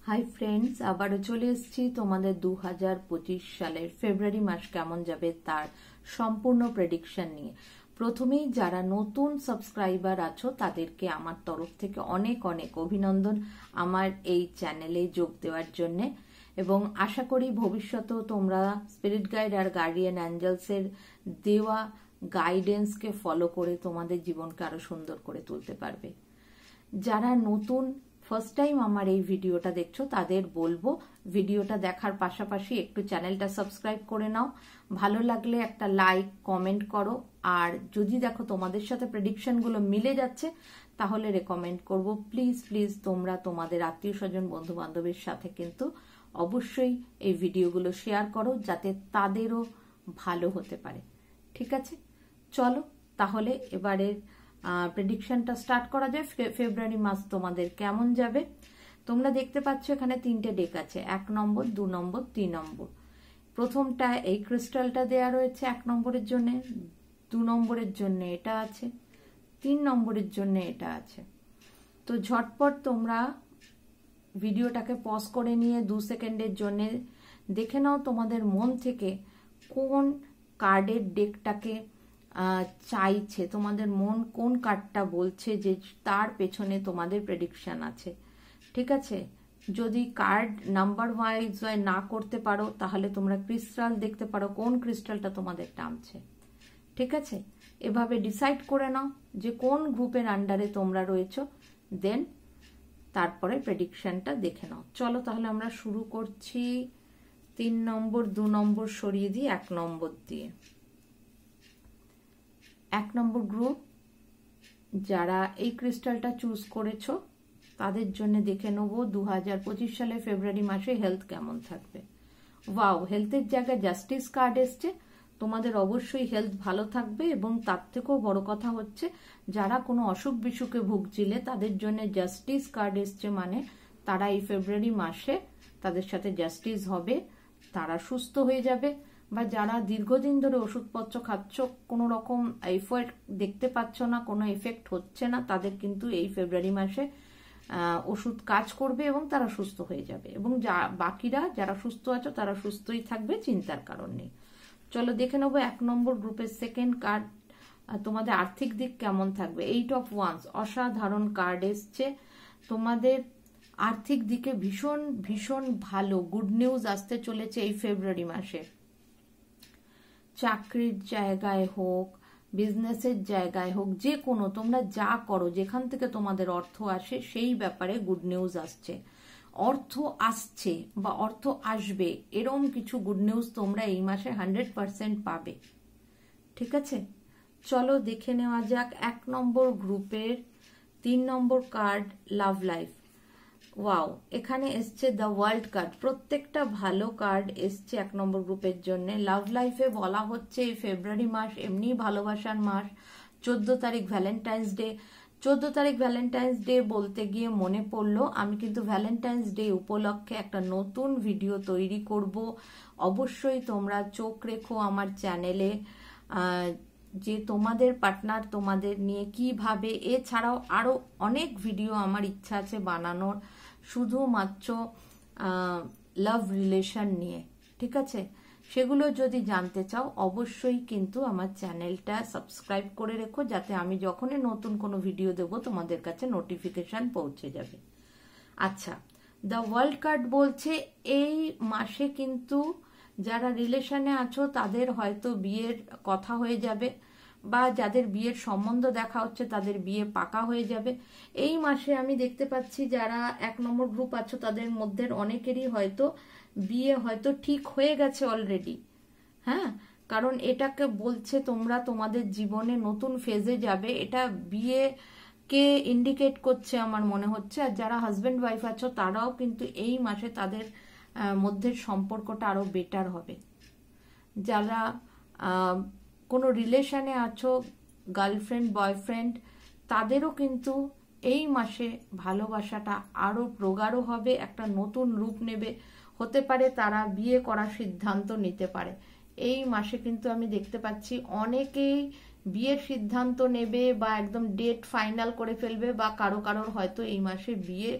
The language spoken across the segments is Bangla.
হাই ফ্রেন্ডস, আবারও চলে এসেছি তোমাদের 2025 সালের ফেব্রুয়ারি মাস কেমন যাবে তার সম্পূর্ণ প্রেডিকশন নিয়ে। প্রথমেই যারা নতুন সাবস্ক্রাইবার আছো তাদেরকে আমার তরফ থেকে অনেক অনেক অভিনন্দন আমার এই চ্যানেলে যোগ দেওয়ার জন্য, এবং আশা করি ভবিষ্যতেও তোমরা স্পিরিট গাইড আর গার্ডিয়ান অ্যাঞ্জেলসের দেওয়া গাইডেন্সকে ফলো করে তোমাদের জীবনকে আরো সুন্দর করে তুলতে পারবে। যারা নতুন ফার্স্ট টাইম আমার এই ভিডিওটা দেখছো তাদের বলবো ভিডিওটা দেখার পাশাপাশি একটু চ্যানেলটা সাবস্ক্রাইব করে নাও। ভালো লাগলে একটা লাইক কমেন্ট করো, আর যদি দেখো তোমাদের সাথে প্রেডিকশন গুলো মিলে যাচ্ছে তাহলে রেকমেন্ড করব প্লিজ প্লিজ তোমরা তোমাদের আত্মীয় স্বজন বন্ধু বান্ধবের সাথে কিন্তু অবশ্যই এই ভিডিওগুলো শেয়ার করো যাতে তাদেরও ভালো হতে পারে। ঠিক আছে, চলো তাহলে এবারের প্রেডিকশনটা স্টার্ট করা যায়। ফেব্রুয়ারি মাস তোমাদের কেমন যাবে তোমরা দেখতে পাচ্ছ এখানে তিনটে ডেক আছে, 1 নম্বর 2 নম্বর 3 নম্বর। প্রথমটা এই ক্রিস্টালটা দেয়া রয়েছে 1 নম্বরের জন্য, 2 নম্বরের জন্য এটা আছে, 3 নম্বরের জন্য এটা আছে। তো ঝটপট তোমরা ভিডিওটাকে পজ করে নিয়ে 2 সেকেন্ডের জন্য দেখে নাও তোমাদের মন থেকে কোন কার্ডের ডেকটাকে চাইছে, তোমাদের মন কোন কার্ডটা বলছে যে তার পেছনে তোমাদের প্রেডিকশন আছে। ঠিক আছে, যদি কার্ড নাম্বার ওয়াইজ না করতে পারো তাহলে তোমরা ক্রিস্টাল দেখতে পারো কোন ক্রিস্টালটা তোমাদের টানছে। ঠিক আছে, এভাবে ডিসাইড করে নাও যে কোন গ্রুপের আন্ডারে তোমরা রয়েছো, দেন তারপরে প্রেডিকশনটা দেখে নাও। চলো তাহলে আমরা শুরু করছি 3 নম্বর 2 নম্বর সরিয়ে দিই 1 নম্বর দিয়ে। 1 নম্বর গ্রুপ যারা এই ক্রিস্টালটা চুজ করেছো তাদের জন্য দেখে নেব 2025 সালে ফেব্রুয়ারি মাসে হেলথ কেমন থাকবে। ওয়াও, হেলথের জায়গায় জাস্টিস কার্ড এসছে, তোমাদের অবশ্যই হেলথ ভালো থাকবে, এবং তার থেকেও বড় কথা হচ্ছে যারা কোনো অসুখ বিসুখে ভুগছিলে তাদের জন্য জাস্টিস কার্ড এসছে, মানে তারা এই ফেব্রুয়ারি মাসে তাদের সাথে জাস্টিস হবে, তারা সুস্থ হয়ে যাবে। বা যারা দীর্ঘদিন ধরে ওষুধপত্র খাচ্ছ, কোনো রকম এফেক্ট দেখতে পাচ্ছ না, কোনো এফেক্ট হচ্ছে না, তাদের কিন্তু এই ফেব্রুয়ারি মাসে ওষুধ কাজ করবে এবং তারা সুস্থ হয়ে যাবে, এবং বাকিরা যারা সুস্থ আছো তারা সুস্থই থাকবে, চিন্তার কারণ নেই। চলো দেখে নেবো 1 নম্বর গ্রুপের সেকেন্ড কার্ড, তোমাদের আর্থিক দিক কেমন থাকবে। 8 অফ ওয়ান্স অসাধারণ কার্ড এসছে, তোমাদের আর্থিক দিকে ভীষণ ভীষণ ভালো গুড নিউজ আসতে চলেছে এই ফেব্রুয়ারি মাসে। চাকরির জায়গায় হোক, বিজনেসের জায়গায় হোক, যে কোনো তোমরা যা করো, যেখান থেকে তোমাদের অর্থ আসে সেই ব্যাপারে গুড নিউজ আসছে। অর্থ আসছে বা অর্থ আসবে এরকম কিছু গুড নিউজ তোমরা এই মাসে 100% পাবে। ঠিক আছে, চলো দেখে নেওয়া যাক 1 নম্বর গ্রুপের 3 নম্বর কার্ড লাভ লাইফ। ওয়াও, এখানে এসছে দ্য ওয়ার্ল্ড কার্ড, প্রত্যেকটা ভালো কার্ড এসছে 1 নম্বর গ্রুপের জন্য। লাভ লাইফে বলা হচ্ছে এই ফেব্রুয়ারি মাস এমনি ভালোবাসার মাস। 14 তারিখ ভ্যালেন্টাইন্স ডে, 14 তারিখ ভ্যালেন্টাইন্স ডে বলতে গিয়ে মনে পড়লো আমি কিন্তু ভ্যালেন্টাইন্স ডে উপলক্ষে একটা নতুন ভিডিও তৈরি করব, অবশ্যই তোমরা চোখ রেখো আমার চ্যানেলে, যে তোমাদের পার্টনার তোমাদের নিয়ে কিভাবে, এছাড়াও আরো অনেক ভিডিও আমার ইচ্ছা আছে বানানোর শুধুমাত্র লাভ রিলেশন নিয়ে। ঠিক আছে, সেগুলো যদি জানতে চাও অবশ্যই কিন্তু আমার চ্যানেলটা সাবস্ক্রাইব করে রেখো, যাতে আমি যখনই নতুন কোনো ভিডিও দেব তোমাদের কাছে নোটিফিকেশন পৌঁছে যাবে। আচ্ছা, দ্য ওয়ার্ল্ড কার্ড বলছে এই মাসে কিন্তু যারা রিলেশনে আছো তাদের হয়তো বিয়ের কথা হয়ে যাবে, বা যাদের বিয়ের সম্বন্ধ দেখা হচ্ছে তাদের বিয়ে পাকা হয়ে যাবে এই মাসে। আমি দেখতে পাচ্ছি যারা 1 নম্বর গ্রুপ আছো তাদের মধ্যে অনেকেরই হয়তো বিয়ে হয়তো ঠিক হয়ে গেছে অলরেডি। হ্যাঁ, কারণ এটাকে বলছে তোমরা তোমাদের জীবনে নতুন ফেজে যাবে, এটা বিয়ে কে ইন্ডিকেট করছে আমার মনে হচ্ছে। আর যারা হাজবেন্ড ওয়াইফ আছো তারাও কিন্তু এই মাসে তাদের মধ্যে সম্পর্কটা আরো বেটার হবে। যারা কোনো রিলেশনে আছো, গার্লফ্রেন্ড বয়ফ্রেন্ড, তাদেরও কিন্তু এই মাসে ভালোবাসাটা আরো প্রগাঢ় হবে, একটা নতুন রূপ নেবে, হতে পারে তারা বিয়ে করার সিদ্ধান্ত নিতে পারে এই মাসে। কিন্তু আমি দেখতে পাচ্ছি অনেকেই বিয়ের সিদ্ধান্ত নেবে বা একদম ডেট ফাইনাল করে ফেলবে, বা কারো কারোর হয়তো এই মাসে বিয়ে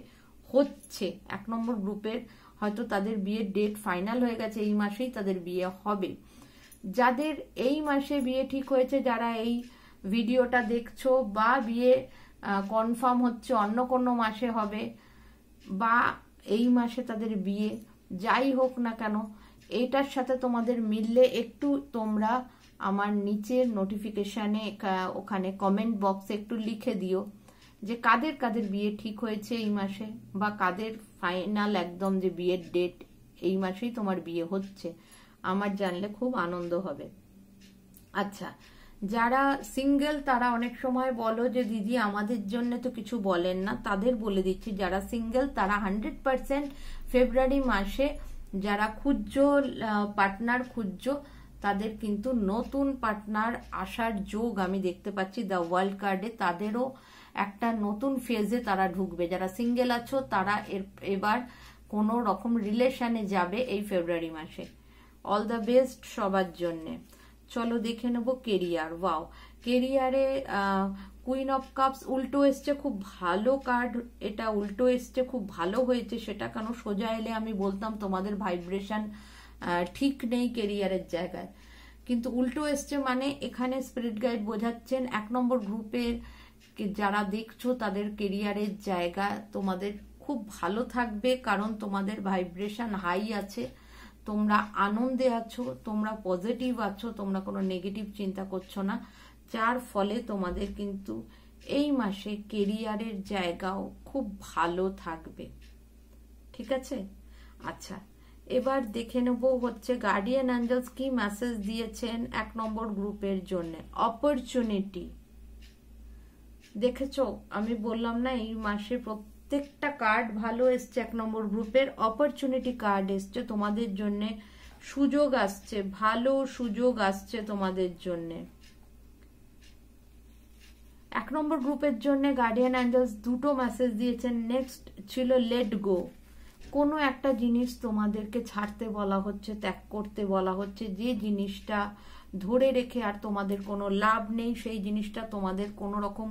হচ্ছে। 1 নম্বর গ্রুপের হয়তো তাদের বিয়ের ডেট ফাইনাল হয়ে গেছে, এই মাসেই তাদের বিয়ে হবে। যাদের এই মাসে বিয়ে ঠিক হয়েছে, যারা এই ভিডিওটা দেখছো, বা বিয়ে কনফার্ম হচ্ছে অন্য কোনো মাসে হবে, বা এই মাসে তাদের বিয়ে, যাই হোক না কেন, এইটার সাথে তোমাদের মিললে একটু তোমরা আমার নিচের নোটিফিকেশানে ওখানে কমেন্ট বক্সে একটু লিখে দিও যে কাদের কাদের বিয়ে ঠিক হয়েছে এই মাসে, বা কাদের ফাইনাল একদম যে বিয়ের ডেট এই মাসেই তোমার বিয়ে হচ্ছে। আমার জানলে খুব আনন্দ হবে। আচ্ছা, যারা সিঙ্গেল তারা অনেক সময় বলো যে দিদি আমাদের জন্য তো কিছু বলেন না, তাদের বলে দিচ্ছি, যারা সিঙ্গেল তারা 100% ফেব্রুয়ারি মাসে যারা খুঁজছো, পার্টনার খুঁজছো, তাদের কিন্তু নতুন পার্টনার আসার যোগ আমি দেখতে পাচ্ছি দ্য ওয়ার্ল্ড কার্ডে। তাদেরও একটা নতুন ফেজে তারা ঢুকবে। যারা সিঙ্গেল আছো তারা এবার কোনো রকম রিলেশনে যাবে এই ফেব্রুয়ারি মাসে। অল দ্য বেস্ট সবার জন্যে। চলো দেখে নেবো কেরিয়ার। ওয়াও, কেরিয়ারে কুইন অফ কাপস উল্টো এসছে, খুব ভালো কার্ড এটা। উল্টো এসছে, খুব ভালো হয়েছে সেটা, কেন সোজা এলে আমি বলতাম তোমাদের ভাইব্রেশন ঠিক নেই কেরিয়ারের জায়গায়, কিন্তু উল্টো এসছে মানে এখানে স্পিরিট গাইড বোঝাচ্ছেন 1 নম্বর গ্রুপের যারা দেখছো তাদের কেরিয়ারের জায়গা তোমাদের খুব ভালো থাকবে, কারণ তোমাদের ভাইব্রেশন হাই আছে, তোমরা আনন্দে আছো, তোমরা পজিটিভ আছো, তোমরা কোনো নেগেটিভ চিন্তা করছো না, যার ফলে তোমাদের কিন্তু এই মাসে কেরিয়ারের জায়গাও খুব ভালো থাকবে। ঠিক আছে? আচ্ছা, এবার দেখে নেব হচ্ছে গার্ডিয়ান অ্যাঞ্জেলস কি মেসেজ দিয়েছেন 1 নম্বর গ্রুপের জন্য। অপরচুনিটি, দেখেছো আমি বললাম না এই মাসে প্রত্যেকটা কার্ড ভালো এসছে। 1 নম্বর গ্রুপের অপরচুনিটি কার্ড এসছে তোমাদের জন্য, সুযোগ আসছে, ভালো সুযোগ আসছে তোমাদের জন্য। 1 নম্বর গ্রুপের জন্য গার্ডিয়ান অ্যাঞ্জেলস দুটো মেসেজ দিয়েছেন। নেক্সট ছিল লেট গো। কোনো একটা জিনিস তোমাদেরকে ছাড়তে বলা হচ্ছে, ত্যাগ করতে বলা হচ্ছে, যে জিনিসটা ধরে রেখে আর তোমাদের কোনো লাভ নেই, সেই জিনিসটা তোমাদের কোনো রকম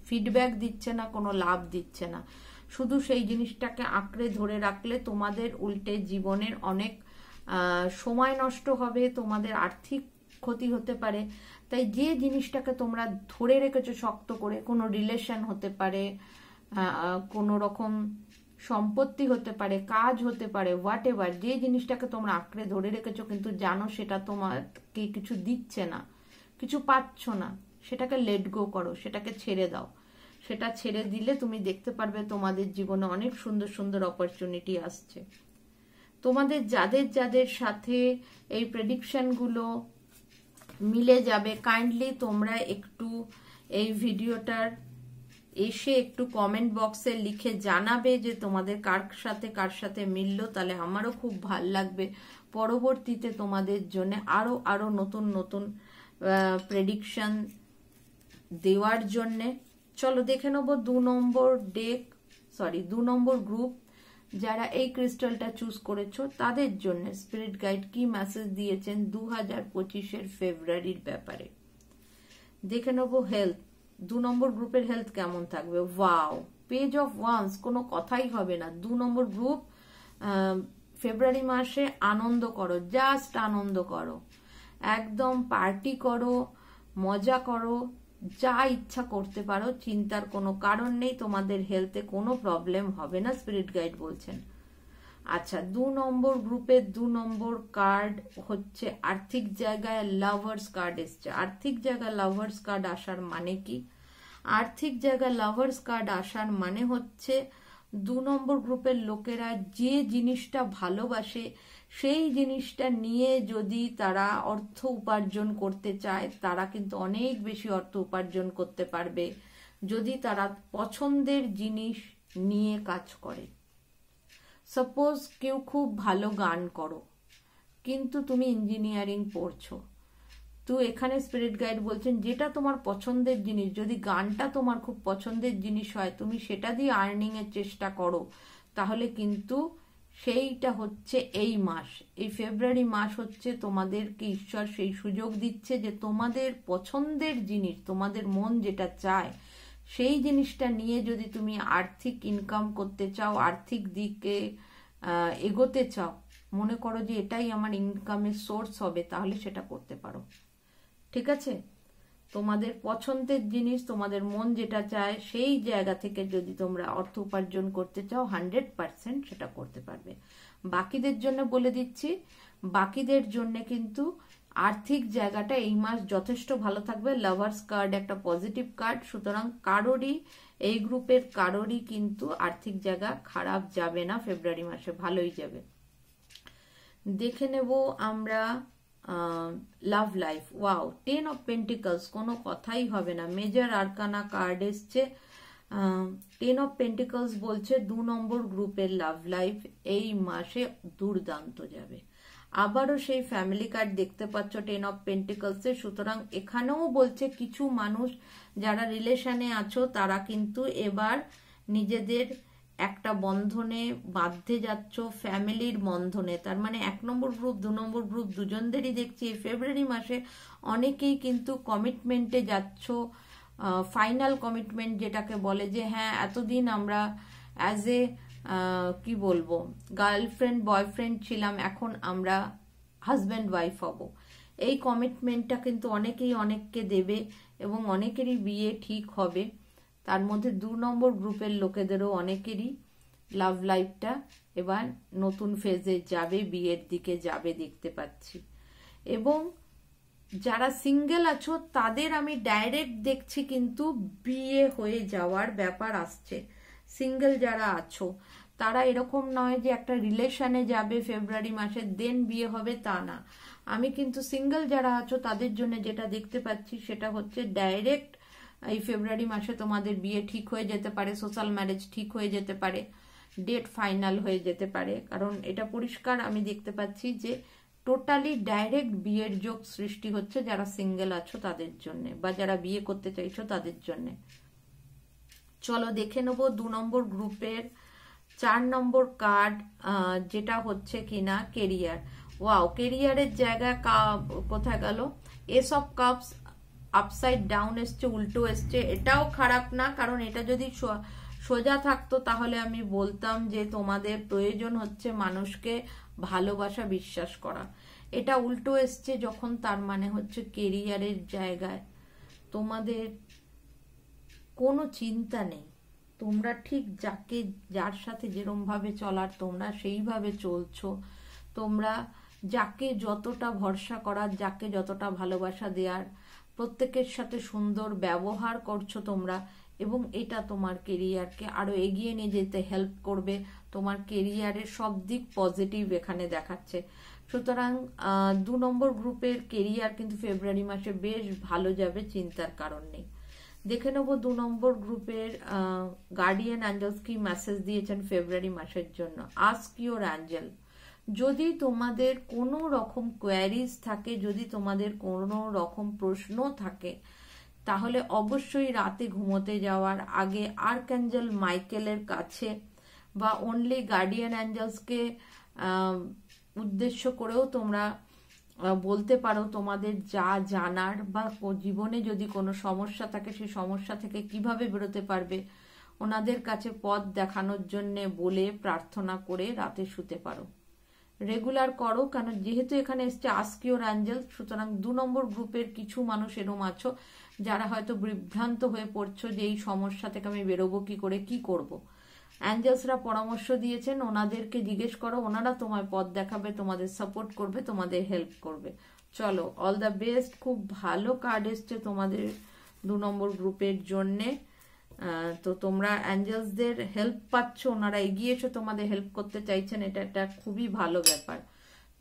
ফিডব্যাক দিচ্ছে না, কোনো লাভ দিচ্ছে না, শুধু সেই জিনিসটাকে আঁকড়ে ধরে রাখলে তোমাদের উল্টে জীবনের অনেক সময় নষ্ট হবে, তোমাদের আর্থিক ক্ষতি হতে পারে। তাই যে জিনিসটাকে তোমরা ধরে রেখেছো শক্ত করে, কোনো রিলেশন হতে পারে, কোনো রকম সম্পত্তি হতে পারে, কাজ হতে পারে, হোয়াট এভার, যে জিনিসটাকে তোমরা আঁকড়ে ধরে রেখেছো কিন্তু জানো সেটা তোমাকে কিছু দিচ্ছে না, কিছু পাচ্ছ না, সেটাকে লেট গো করো, সেটাকে ছেড়ে দাও। সেটা ছেড়ে দিলে তুমি দেখতে পারবে তোমাদের জীবনে অনেক সুন্দর সুন্দর অপরচুনিটি আসছে। তোমাদের যাদের যাদের সাথে এই প্রেডিকশনগুলো মিলে যাবে, কাইন্ডলি তোমরা একটু এই ভিডিওটার এসে একটু কমেন্ট বক্সে লিখে জানাবে যে তোমাদের কার সাথে মিললো, তাহলে আমারও খুব ভাল লাগবে পরবর্তীতে তোমাদের জন্য আরো নতুন নতুন প্রেডিকশন দেওয়ার জন্যে। চলো দেখে নেবো 2 নম্বর গ্রুপ যারা এই ক্রিস্টালটা চুজ করেছো তাদের জন্য স্পিরিট গাইড কি মেসেজ দিয়েছেন 2025-এর ফেব্রুয়ারির ব্যাপারে। দেখে নেবো হেলথ, 2 নম্বর গ্রুপের হেলথ কেমন থাকবে। ওয়াও, পেজ অফ ওয়ান্স, কোনো কথাই হবে না। 2 নম্বর গ্রুপ ফেব্রুয়ারি মাসে আনন্দ করো, জাস্ট আনন্দ করো, একদম পার্টি করো, মজা করো, যা ইচ্ছা করতে পারো, চিন্তার কোনো কারণ নেই, তোমাদের হেলথে কোনো প্রবলেম হবে না স্পিরিট গাইড বলছেন। আচ্ছা, 2 নম্বর গ্রুপের 2 নম্বর কার্ড হচ্ছে আর্থিক জায়গায় লাভার্স কার্ড এসছে। আর্থিক জায়গায় লাভার্স কার্ড আসার মানে কি? আর্থিক জায়গায় লাভার্স কার্ড আসার মানে হচ্ছে 2 নম্বর গ্রুপের লোকেরা যে জিনিসটা ভালোবাসে সেই জিনিসটা নিয়ে যদি তারা অর্থ উপার্জন করতে চায়, তারা কিন্তু অনেক বেশি অর্থ উপার্জন করতে পারবে যদি তারা পছন্দের জিনিস নিয়ে কাজ করে। সাপোজ কেউ খুব ভালো গান করো কিন্তু তুমি ইঞ্জিনিয়ারিং পড়ছো, তো এখানে স্পিরিট গাইড বলছেন যেটা তোমার পছন্দের জিনিস, যদি গানটা তোমার খুব পছন্দের জিনিস হয়, তুমি সেটা দিয়ে আর্নিং এর চেষ্টা করো, তাহলে কিন্তু সেইটা হচ্ছে এই মাস, এই ফেব্রুয়ারি মাস হচ্ছে তোমাদেরকে ঈশ্বর সেই সুযোগ দিচ্ছে যে তোমাদের পছন্দের জিনিস, তোমাদের মন যেটা চায় সেই জিনিসটা নিয়ে যদি তুমি আর্থিক ইনকাম করতে চাও, আর্থিক দিকে এগোতে চাও, মনে করো যে এটাই আমার ইনকামের সোর্স হবে, তাহলে সেটা করতে পারো। ঠিক আছে? তোমাদের পছন্দের জিনিস, তোমাদের মন যেটা চায় সেই জায়গা থেকে যদি তোমরা অর্থ উপার্জন করতে চাও 100% সেটা করতে পারবে। বাকিদের জন্য বলে দিচ্ছি, বাকিদের জন্য কিন্তু আর্থিক জায়গাটা এই মাস যথেষ্ট ভালো থাকবে। লাভার্স কার্ড একটা পজিটিভ কার্ড, সুতরাং কারোরই, এই গ্রুপের কারোরই কিন্তু আর্থিক জায়গা খারাপ যাবে না, ফেব্রুয়ারি মাসে ভালোই যাবে। দেখে নেব আমরা love life. Wow, 10 of pentacles, কোনো কথাই হবে না। মেজর আরকানা কার্ড এসছে। 10 অফ পেন্টিকলস বলছে 2 নম্বর গ্রুপের লাভ লাইফ এই মাসে দুর্দান্ত যাবে। আবারও সেই ফ্যামিলি কার্ড দেখতে পাচ্ছ 10 অফ পেন্টিকলসে। সুতরাং এখানেও বলছে কিছু মানুষ যারা রিলেশনে আছো তারা কিন্তু এবার নিজেদের একটা বন্ধনে বাঁধতে যাচ্ছ, ফ্যামিলির বন্ধনে। তার মানে 1 নম্বর গ্রুপ 2 নম্বর গ্রুপ দুজনদেরই দেখছি এই ফেব্রুয়ারি মাসে অনেকেই কিন্তু কমিটমেন্টে যাচ্ছ। ফাইনাল কমিটমেন্ট যেটাকে বলে যে হ্যাঁ এতদিন আমরা অ্যাজ এ কি বলবো গার্লফ্রেন্ড বয়ফ্রেন্ড ছিলাম, এখন আমরা হাজব্যান্ড ওয়াইফ হব। এই কমিটমেন্টটা কিন্তু অনেকেই অনেককে দেবে এবং অনেকেরই বিয়ে ঠিক হবে। তার মধ্যে 2 নম্বর গ্রুপের লোকেদেরও অনেকেরই লাভ লাইফটা এবার নতুন ফেজে যাবে, বিয়ের দিকে যাবে দেখতে পাচ্ছি। এবং যারা সিঙ্গেল আছো তাদের আমি ডাইরেক্ট দেখছি কিন্তু বিয়ে হয়ে যাওয়ার ব্যাপার আসছে। সিঙ্গেল যারা আছো তারা এরকম নয় যে একটা রিলেশনে যাবে ফেব্রুয়ারি মাসে দেন বিয়ে হবে, তা না। আমি কিন্তু সিঙ্গেল যারা আছো তাদের জন্য যেটা দেখতে পাচ্ছি সেটা হচ্ছে ডাইরেক্ট এই ফেব্রুয়ারি মাসে তোমাদের বিয়ে ঠিক হয়ে যেতে পারে, সোশ্যাল ম্যারেজ ঠিক হয়ে যেতে পারে, ডেট ফাইনাল হয়ে যেতে পারে। কারণ এটা পরিষ্কার আমি দেখতে পাচ্ছি যে টোটালি ডাইরেক্ট বিয়ের যোগ সৃষ্টি হচ্ছে যারা সিঙ্গেল আছো তাদের জন্য, বা যারা বিয়ে করতে চাইছো তাদের জন্য। চলো দেখে নেবো 2 নম্বর গ্রুপের 4 নম্বর কার্ড, যেটা হচ্ছে কিনা কেরিয়ার। ওয়াও, কেরিয়ারের জায়গা কোথায় গেল? S of cups upside down এসছে, উল্টো এসছে। এটাও খারাপ না, কারণ এটা যদি সোজা থাকতো তাহলে আমি বলতাম যে তোমাদের প্রয়োজন হচ্ছে মানুষকে ভালোবাসা বিশ্বাস করা। এটা উল্টো এসছে যখন, তার মানে হচ্ছে কেরিয়ারের জায়গায় তোমাদের কোনো চিন্তা নেই। তোমরা ঠিক যার সাথে যেরকম ভাবে চলার তোমরা সেইভাবে চলছো। তোমরা যাকে যতটা ভরসা করার, যাকে যতটা ভালোবাসা দেওয়ার, প্রত্যেকের সাথে সুন্দর ব্যবহার করছো তোমরা, এবং এটা তোমার কেরিয়ারকে আরো এগিয়ে নিয়ে যেতে হেল্প করবে। তোমার কেরিয়ারের সব দিক পজিটিভ এখানে দেখাচ্ছে। সুতরাং 2 নম্বর গ্রুপের কেরিয়ার কিন্তু ফেব্রুয়ারি মাসে বেশ ভালো যাবে, চিন্তার কারণ নেই। দেখে নেব 2 নম্বর গ্রুপের গার্ডিয়ান অ্যাঞ্জেলস কি মেসেজ দিয়েছেন ফেব্রুয়ারি মাসের জন্য। আস্ক ইওর অ্যাঞ্জেল, যদি তোমাদের কোনো রকম কোয়ারিজ থাকে, যদি তোমাদের কোনো রকম প্রশ্ন থাকে, তাহলে অবশ্যই রাতে ঘুমোতে যাওয়ার আগে আর্কঅ্যাঞ্জেল মাইকেলের কাছে বা অনলি গার্ডিয়ান অ্যাঞ্জেলসকে উদ্দেশ্য করেও তোমরা বলতে পারো তোমাদের যা জানার, বা জীবনে যদি কোনো সমস্যা থাকে সেই সমস্যা থেকে কিভাবে বেরোতে পারবে ওনাদের কাছে পথ দেখানোর জন্য বলে প্রার্থনা করে রাতে শুতে পারো। রেগুলার করো, কারণ যেহেতু এখানে এসছে আস্ক ইওর অ্যাঞ্জেল, সুতরাং 2 নম্বর গ্রুপের কিছু মানুষ এরম আছো যারা হয়তো বিভ্রান্ত হয়ে পড়ছো যে এই সমস্যা থেকে আমি বেরোবো কি করে, কি করব। অ্যাঞ্জেলসরা পরামর্শ দিয়েছেন, ওনাদেরকে জিজ্ঞেস করো, ওনারা তোমায় পথ দেখাবে, তোমাদের সাপোর্ট করবে, তোমাদের হেল্প করবে। চলো, অল দ্য বেস্ট। খুব ভালো কার্ড এসছে তোমাদের 2 নম্বর গ্রুপের জন্যে। তো তোমরা অ্যাঞ্জেলসদের হেল্প পাচ্ছ, ওনারা এগিয়েছো, তোমাদের হেল্প করতে চাইছেন, এটা একটা খুবই ভালো ব্যাপার।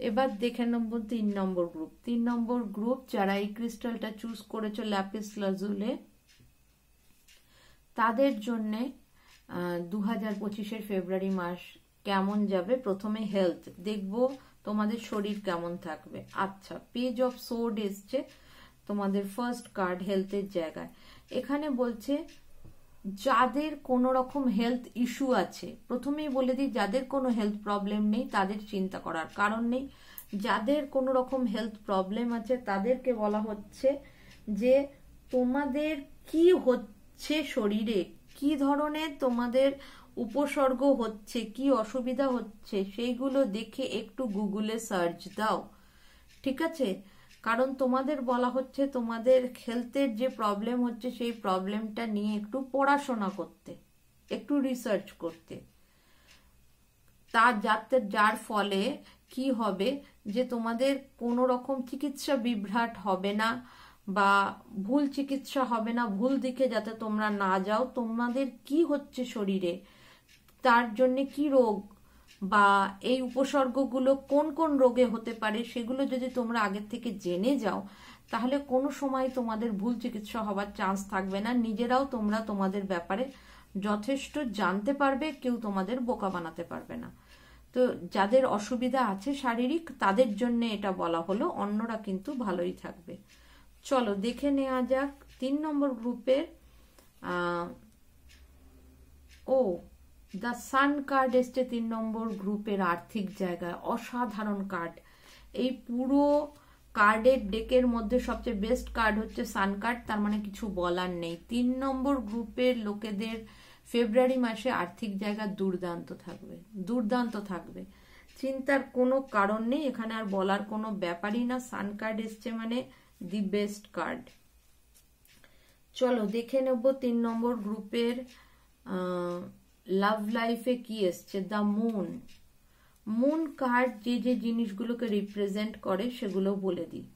এবার দেখে নেব 3 নম্বর গ্রুপ। 3 নম্বর গ্রুপ যারা এই ক্রিস্টালটা চুজ করেছো ল্যাপিস লাজুলে, তাদের জন্য 2025-এর ফেব্রুয়ারি মাস কেমন যাবে। প্রথমে হেলথ দেখবো, তোমাদের শরীর কেমন থাকবে। আচ্ছা, পেজ অফ সোর্ড এসছে তোমাদের ফার্স্ট কার্ড হেলথের জায়গায়। এখানে বলছে যাদের কোনো রকম হেলথ ইস্যু আছে, প্রথমেই বলে দিই যাদের কোনো হেলথ প্রবলেম নেই তাদের চিন্তা করার কারণ নেই। যাদের কোনো রকম হেলথ প্রবলেম আছে তাদেরকে বলা হচ্ছে যে তোমাদের কি হচ্ছে হচ্ছে শরীরে, কি ধরনের তোমাদের উপসর্গ হচ্ছে, কি অসুবিধা হচ্ছে, সেইগুলো দেখে একটু গুগলে সার্চ দাও, ঠিক আছে? কারণ তোমাদের বলা হচ্ছে তোমাদের হেলথের যে প্রবলেম হচ্ছে সেই প্রবলেমটা নিয়ে একটু পড়াশোনা করতে, একটু রিসার্চ করতে, যার ফলে কি হবে যে তোমাদের কোনো রকম চিকিৎসা বিভ্রাট হবে না, বা ভুল চিকিৎসা হবে না, ভুল দিকে যাতে তোমরা না যাও। তোমাদের কি হচ্ছে শরীরে, তার জন্য কি রোগ, বা এই উপসর্গগুলো কোন কোন রোগে হতে পারে, সেগুলো যদি তোমরা আগের থেকে জেনে যাও, তাহলে কোনো সময় তোমাদের ভুল চিকিৎসা হওয়ার চান্স থাকবে না। নিজেরাও তোমরা তোমাদের ব্যাপারে যথেষ্ট জানতে পারবে, কেউ তোমাদের বোকা বানাতে পারবে না। তো যাদের অসুবিধা আছে শারীরিক, তাদের জন্য এটা বলা হলো, অন্যরা কিন্তু ভালোই থাকবে। চলো দেখে নেওয়া যাক 3 নম্বর গ্রুপের। দ্য সান কার্ড এসছে 3 নম্বর গ্রুপের আর্থিক জায়গায়। অসাধারণ কার্ড। এই পুরো কার্ডের ডেকের মধ্যে সবচেয়ে বেস্ট কার্ড হচ্ছে সান কার্ড, তার মানে কিছু বলার নেই। 3 নম্বর গ্রুপের লোকেদের ফেব্রুয়ারি মাসে আর্থিক জায়গা দুর্দান্ত থাকবে, দুর্দান্ত থাকবে, চিন্তার কোনো কারণ নেই এখানে, আর বলার কোনো ব্যাপারই না। সান কার্ড এসছে মানে দি বেস্ট কার্ড। চলো দেখে নেব 3 নম্বর গ্রুপের লাভ লাইফে কি এসছে। The moon. মুন কার্ড যে যে জিনিসগুলোকে রিপ্রেজেন্ট করে সেগুলো বলে দিই।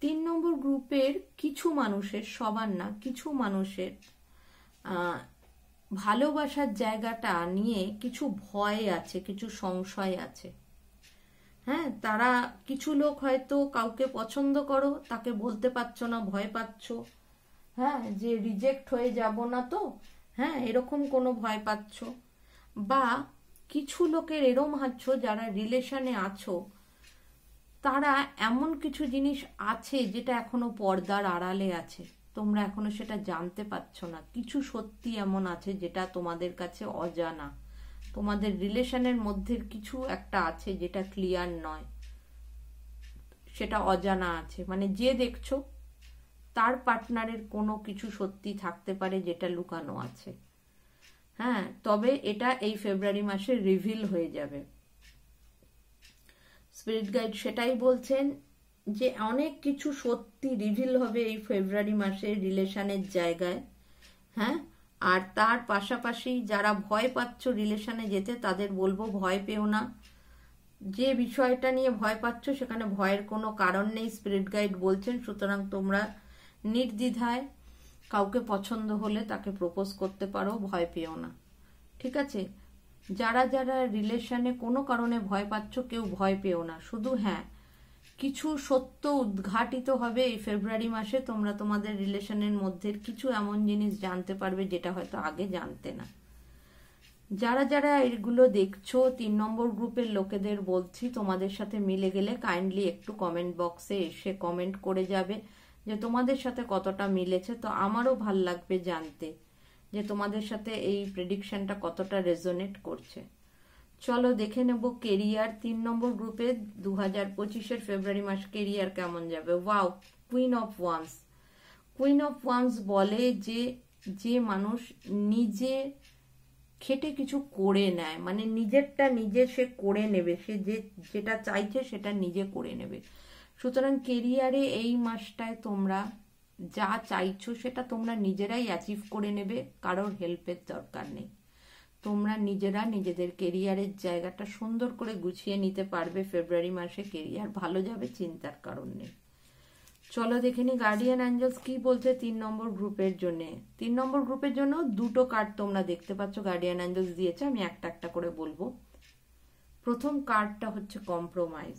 3 নম্বর গ্রুপের কিছু মানুষের, সবার না, কিছু মানুষের ভালোবাসার জায়গাটা নিয়ে কিছু ভয় আছে, কিছু সংশয় আছে। হ্যাঁ, তারা কিছু লোক হয়তো কাউকে পছন্দ করো, তাকে বলতে পারছো না, ভয় পাচ্ছ, হ্যাঁ, যে রিজেক্ট হয়ে যাব না তো, হ্যাঁ, এরকম কোনো ভয় পাচ্ছ। বা কিছু লোকের এরম আছো যারা রিলেশনে আছো, তারা এমন কিছু জিনিস আছে যেটা এখনো পর্দার আড়ালে আছে, তোমরা এখনো সেটা জানতে পারছো না। কিছু সত্যি এমন আছে যেটা তোমাদের কাছে অজানা, তোমাদের রিলেশনের মধ্যে কিছু একটা আছে যেটা ক্লিয়ার নয়, সেটা অজানা আছে। মানে যে দেখছো তার পার্টনারের কোনো কিছু সত্যি থাকতে পারে যেটা লুকানো আছে। হ্যাঁ, তবে এটা এই ফেব্রুয়ারি মাসে রিভিল হয়ে যাবে। স্পিরিট গাইড সেটাই বলছেন যে অনেক কিছু সত্যি রিভিল হবে এই ফেব্রুয়ারি মাসে রিলেশনের জায়গায়। হ্যাঁ, আর তার পাশাপাশি যারা ভয় পাচ্ছ রিলেশনে যেতে, তাদের বলবো ভয় পেও না। যে বিষয়টা নিয়ে ভয় পাচ্ছ সেখানে ভয়ের কোনো কারণ নেই, স্পিরিট গাইড বলছেন। সুতরাং তোমরা নির্দ্বিধায় কাউকে পছন্দ হলে তাকে প্রপোজ করতে পারো, ভয় পেও না, ঠিক আছে? যারা যারা রিলেশনে কোনো কারণে ভয় পাচ্ছ, কেউ ভয় পেও না। শুধু হ্যাঁ, কিছু সত্য উদ্ঘাটিত হবে এই ফেব্রুয়ারি মাসে। তোমরা তোমাদের রিলেশনের মধ্যে কিছু এমন জিনিস জানতে পারবে যেটা হয়তো আগে জানতে না। যারা যারা এগুলো দেখছো 3 নম্বর গ্রুপের লোকেদের বলছি, তোমাদের সাথে মিলে গেলে কাইন্ডলি একটু কমেন্ট বক্সে এসে কমেন্ট করে যাবে যে তোমাদের সাথে কতটা মিলেছে। তো আমারও ভাল লাগবে জানতে যে তোমাদের সাথে এই প্রেডিকশনটা কতটা রেজোনেট করছে। চলো দেখে নেব কেরিয়ার। 3 নম্বর গ্রুপে 2025-এর ফেব্রুয়ারি মাস কেরিয়ার কেমন যাবে। Wow, queen of wands. Queen of wands বলে যে মানুষ নিজে খেটে কিছু করে নেয়, মানে নিজেরটা নিজে সে করে নেবে, সে যেটা চাইছে সেটা নিজে করে নেবে। সুতরাং কেরিয়ারে এই মাসটায় তোমরা যা চাইছো সেটা তোমরা নিজেরাই অ্যাচিভ করে নেবে, কারোর হেল্পের দরকার নেই। তোমরা নিজেরা নিজেদের কেরিয়ারের জায়গাটা সুন্দর করে গুছিয়ে নিতে পারবে। ফেব্রুয়ারি মাসে কেরিয়ার ভালো যাবে, চিন্তার কারণ নেই। চলো দেখে নি গার্ডিয়ান অ্যাঞ্জেলস কি বলছে 3 নম্বর গ্রুপের জন্য। 3 নম্বর গ্রুপের জন্য 2টো কার্ড তোমরা দেখতে পাচ্ছ গার্ডিয়ান অ্যাঞ্জেলস দিয়েছে, আমি একটা একটা করে বলবো। প্রথম কার্ডটা হচ্ছে কম্প্রোমাইজ।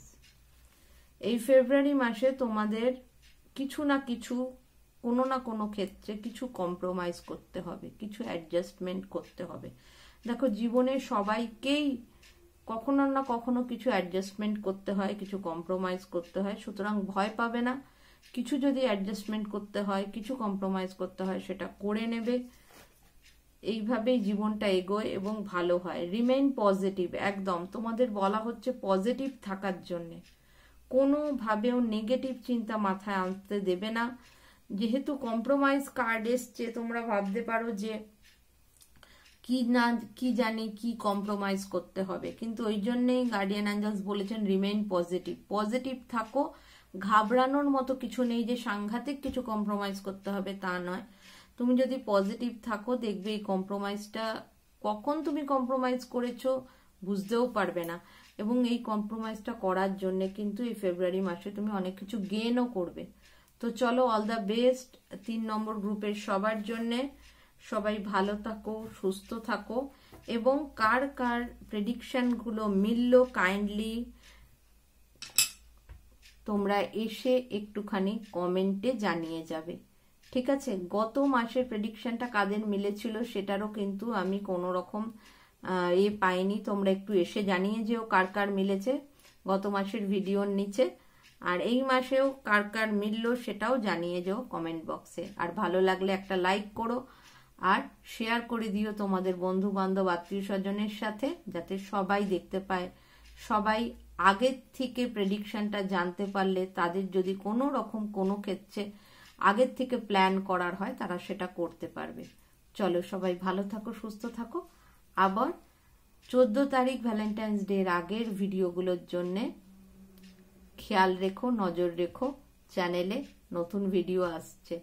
এই ফেব্রুয়ারি মাসে তোমাদের কিছু না কিছু, কোনো না কোনো ক্ষেত্রে কিছু কম্প্রোমাইজ করতে হবে, কিছু অ্যাডজাস্টমেন্ট করতে হবে। দেখো, জীবনে সবাইকেই কখনো না কখনো কিছু অ্যাডজাস্টমেন্ট করতে হয়, কিছু কম্প্রোমাইজ করতে হয়। সুতরাং ভয় পাবে না, কিছু যদি অ্যাডজাস্টমেন্ট করতে হয়, কিছু কম্প্রোমাইজ করতে হয়, সেটা করে নেবে। এইভাবেই জীবনটা এগোয় এবং ভালো হয়। রিমেইন পজিটিভ, একদম তোমাদের বলা হচ্ছে পজিটিভ থাকার জন্যে। কোনোভাবেও নেগেটিভ চিন্তা মাথায় আনতে দেবে না। যেহেতু কম্প্রোমাইজ কার্ড এসছে, তোমরা ভাবতে পারো যে কি না কি জানি কি কম্প্রোমাইজ করতে হবে, কিন্তু ওই জন্যেই গার্ডিয়ান অ্যাঞ্জেলস বলেছেন রিমেইন পজিটিভ। পজিটিভ থাকো, ঘাবড়ানোর মতো কিছু নেই যে সাংঘাতিক কিছু কম্প্রোমাইজ করতে হবে তা নয়। তুমি যদি পজিটিভ থাকো দেখবে এই কম্প্রোমাইজটা, কখন তুমি কম্প্রোমাইজ করেছো বুঝতেও পারবে না, এবং এই কম্প্রোমাইজটা করার জন্য কিন্তু এই ফেব্রুয়ারি মাসে তুমি অনেক কিছু গেইনও করবে। তো চলো, অল দ্য বেস্ট 3 নম্বর গ্রুপের সবার জন্যে। সবাই ভালো থাকো, সুস্থ থাকো, এবং কার কার প্রেডিকশনগুলো মিললো কাইন্ডলি তোমরা এসে একটুখানি কমেন্টে জানিয়ে যাবে, ঠিক আছে? গত মাসের প্রেডিকশনটা কাদের মিলেছিল সেটারও কিন্তু আমি কোনো রকম পাইনি, তোমরা একটু এসে জানিয়ে যেও কার কার মিলেছে গত মাসের ভিডিওর নিচে, আর এই মাসেও কার কার মিললো সেটাও জানিয়ে যেও কমেন্ট বক্সে। আর ভালো লাগলে একটা লাইক করো, আর শেয়ার করে দিও তোমাদের বন্ধু বান্ধব আত্মীয় স্বজনের সাথে, যাতে সবাই দেখতে পায়। সবাই আগের থেকে প্রেডিকশনটা জানতে পারলে তাদের যদি কোনো রকম কোনো ক্ষেত্রে আগের থেকে প্ল্যান করার হয় তারা সেটা করতে পারবে। চলো, সবাই ভালো থাকো, সুস্থ থাকো। আবার 14 তারিখ ভ্যালেন্টাইন্স ডে এর আগের ভিডিওগুলোর জন্যে খেয়াল রেখো, নজর রেখো, চ্যানেলে নতুন ভিডিও আসছে।